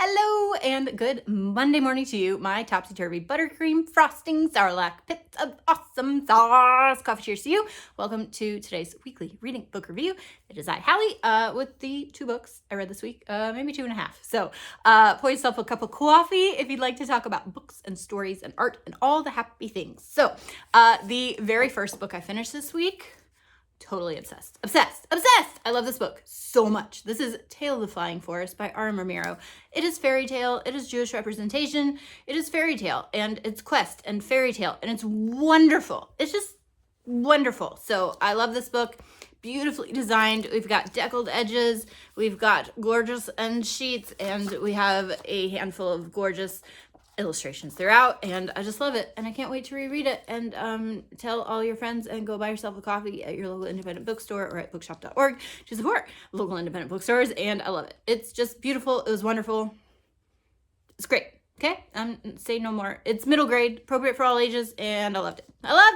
Hello and good Monday morning to you, my topsy-turvy buttercream frosting Sarlacc pits of awesome sauce. Coffee cheers to you. Welcome to today's weekly reading book review. It is I, Hallie, with the 2 books I read this week, maybe 2.5. So pour yourself a cup of coffee if you'd like to talk about books and stories and art and all the happy things. So the very first book I finished this week, totally obsessed. I love this book so much. This is Tale of the Flying Forest by Romero. It is fairy tale. It is Jewish representation. It is fairy tale and it's quest and fairy tale and it's wonderful. It's just wonderful. So I love this book. Beautifully designed. We've got deckled edges. We've got gorgeous end sheets and we have a handful of gorgeous illustrations throughout, and I just love it, and I can't wait to reread it. And tell all your friends and go buy yourself a coffee at your local independent bookstore or at bookshop.org to support local independent bookstores. And I love it. It's just beautiful. It was wonderful. It's great. Okay, say no more. It's middle grade, appropriate for all ages, and I loved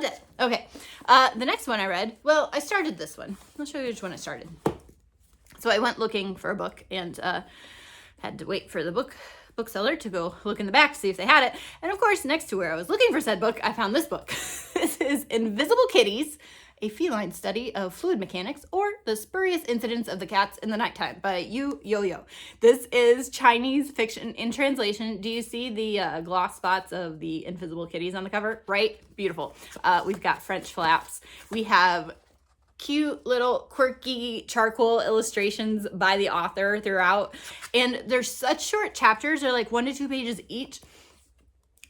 it. Okay, the next one I read, well, I started this one. I'll show you which one I started. So I went looking for a book and had to wait for the bookseller to go look in the back to see if they had it. And of course, next to where I was looking for said book, I found this book. This is Invisible Kitties, a feline study of fluid mechanics or the spurious incidents of the cats in the nighttime by yoyo. This is Chinese fiction in translation. Do you see the gloss spots of the invisible kitties on the cover? Right? Beautiful. We've got French flaps. We have cute little quirky charcoal illustrations by the author throughout, and they're such short chapters. They're like 1 to 2 pages each,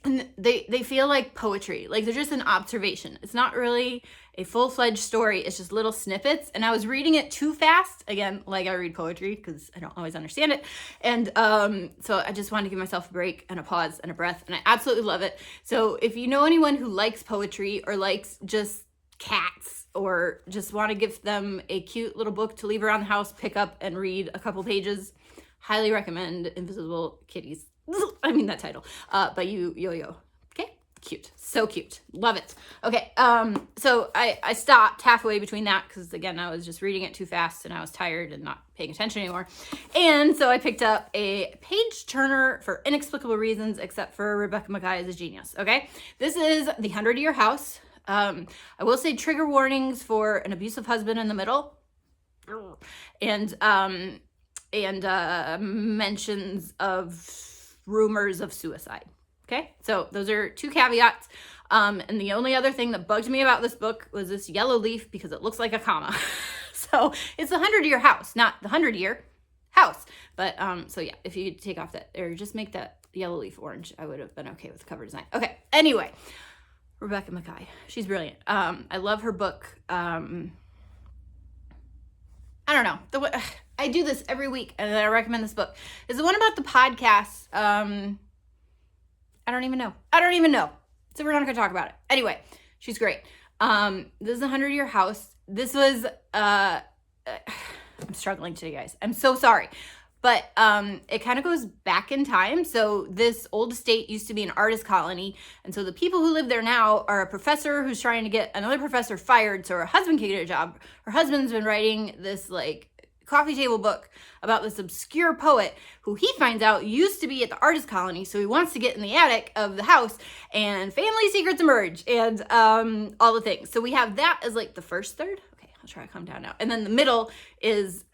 and they feel like poetry, like they're just an observation. It's not really a full-fledged story. It's just little snippets, and I was reading it too fast, again, like I read poetry because I don't always understand it. And so I just wanted to give myself a break and a pause and a breath, and I absolutely love it. So if you know anyone who likes poetry or likes just cats or just want to give them a cute little book to leave around the house, pick up and read a couple pages, highly recommend Invisible Kitties. I mean that title, by yoyo. Okay, cute, so cute, love it. Okay, so I stopped halfway between that because again I was just reading it too fast and I was tired and not paying attention anymore. And so I picked up a page turner for inexplicable reasons, except for Rebecca Makkai is a genius. Okay, this is The 100-Year House. I will say trigger warnings for an abusive husband in the middle, and mentions of rumors of suicide. Okay, so those are 2 caveats. And the only other thing that bugged me about this book was this yellow leaf because it looks like a comma. So it's the 100-Year House, not the 100-Year House. But so yeah, if you could take off that or just make that yellow leaf orange, I would have been okay with the cover design. Okay, anyway. Rebecca Makkai. She's brilliant. I love her book. I don't know. I do this every week and I recommend this book. Is the one about the podcast. I don't even know. So we're not going to talk about it. Anyway, she's great. This is a 100-Year House. This was, I'm struggling today, guys. I'm so sorry. But it kind of goes back in time. So this old estate used to be an artist colony. And so the people who live there now are a professor who's trying to get another professor fired so her husband can get a job. Her husband's been writing this like coffee table book about this obscure poet who he finds out used to be at the artist colony. So he wants to get in the attic of the house and family secrets emerge and all the things. So we have that as like the first third. Okay, I'll try to calm down now. And then the middle is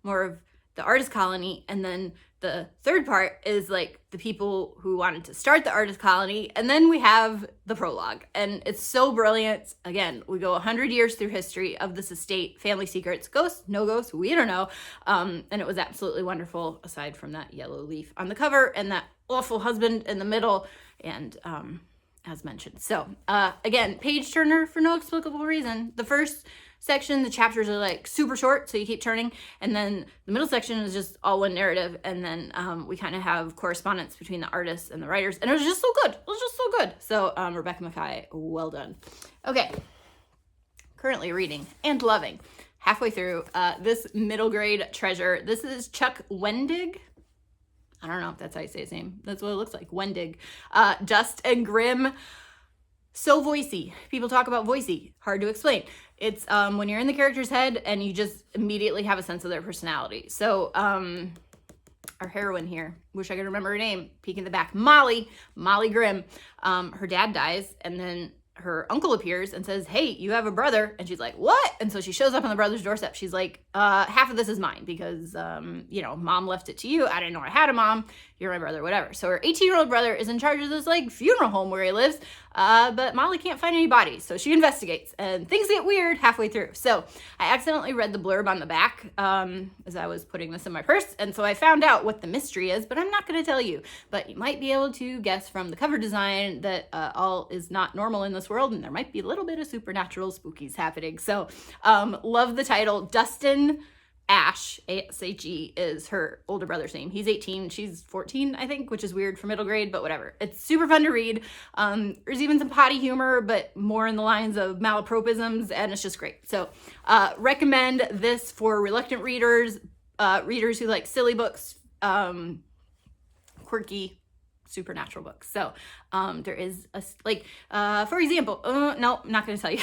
more of the artist colony, and then the third part is like the people who wanted to start the artist colony, and then we have the prologue, and it's so brilliant. Again, we go 100 years through history of this estate, family secrets, ghosts, no ghosts, we don't know, and it was absolutely wonderful aside from that yellow leaf on the cover and that awful husband in the middle, and as mentioned. So again, page turner for no explicable reason. The first section, the chapters are like super short, so you keep turning, and then the middle section is just all one narrative, and then we kind of have correspondence between the artists and the writers, and it was just so good. So Rebecca Makkai, well done. Okay, currently reading and loving, halfway through, this middle grade treasure. This is Chuck Wendig. I don't know if that's how you say his name. That's what it looks like, Wendig. Dust and Grim. So voicey. People talk about voicey. Hard to explain. It's when you're in the character's head and you just immediately have a sense of their personality. So our heroine here, wish I could remember her name, peek in the back, Molly Grimm. Her dad dies, and then her uncle appears and says, hey, you have a brother. And she's like, what? And so she shows up on the brother's doorstep. She's like, half of this is mine because, you know, mom left it to you. I didn't know I had a mom. You're my brother, whatever. So her 18-year-old brother is in charge of this like funeral home where he lives. But Molly can't find any bodies. So she investigates and things get weird halfway through. So I accidentally read the blurb on the back as I was putting this in my purse. And so I found out what the mystery is, but I'm not going to tell you. But you might be able to guess from the cover design that all is not normal in this world, and there might be a little bit of supernatural spookies happening. So love the title. Dustin Ash, A-S-H-E, is her older brother's name. He's 18, she's 14, I think, which is weird for middle grade, but whatever. It's super fun to read. There's even some potty humor, but more in the lines of malapropisms, and it's just great. So recommend this for reluctant readers, readers who like silly books, quirky, supernatural books. So there is a, like, for example, no, I'm not going to tell you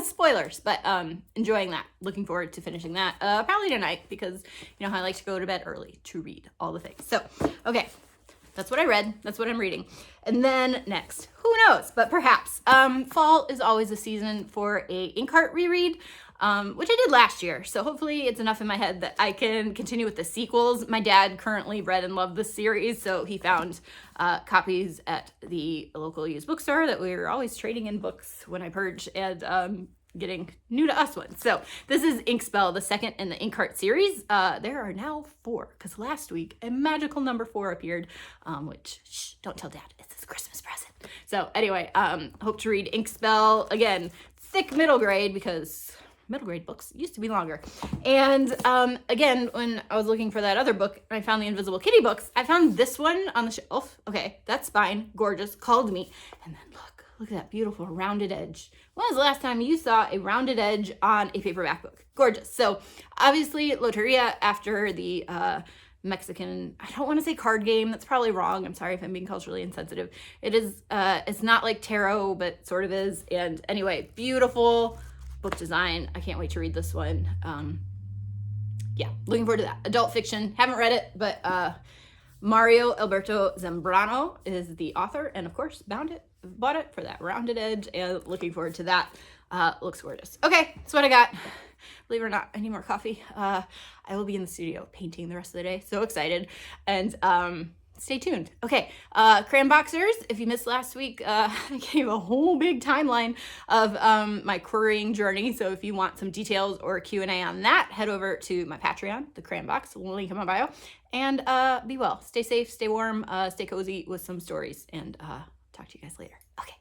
spoilers, but enjoying that. Looking forward to finishing that probably tonight because, you know, how I like to go to bed early to read all the things. So, okay. That's what I read. That's what I'm reading. And then next, who knows, but perhaps fall is always a season for a Inkheart reread, which I did last year. So hopefully it's enough in my head that I can continue with the sequels. My dad currently read and loved this series, so he found copies at the local used bookstore that we were always trading in books when I purge, and getting new to us ones. So this is INKSPELL, the second in the Inkheart series. There are now 4 because last week a magical number 4 appeared, which, shh, don't tell dad, it's his Christmas present. So anyway, hope to read INKSPELL again, thick middle grade because middle grade books used to be longer. And again, when I was looking for that other book, I found the Invisible Kitty books. I found this one on the shelf. Okay, that's fine, gorgeous, called me. And then look at that beautiful rounded edge. When was the last time you saw a rounded edge on a paperback book? Gorgeous. So obviously LOTERÍA, after the Mexican, I don't want to say card game, that's probably wrong. I'm sorry if I'm being culturally insensitive. It is, it's not like tarot, but sort of is. And anyway, beautiful book design. I can't wait to read this one. Yeah, looking forward to that. Adult fiction, haven't read it, but Mario Alberto Zambrano is the author, and of course bought it for that rounded edge, and looking forward to that. Looks gorgeous. Okay, that's what I got. Believe it or not, I need more coffee. I will be in the studio painting the rest of the day. So excited. And stay tuned. Okay, Cram Boxers, if you missed last week, I gave a whole big timeline of my querying journey. So if you want some details or Q&A on that, head over to my Patreon, the Cram Box, link in my bio. And be well, stay safe, stay warm, stay cozy with some stories, and talk to you guys later. Okay.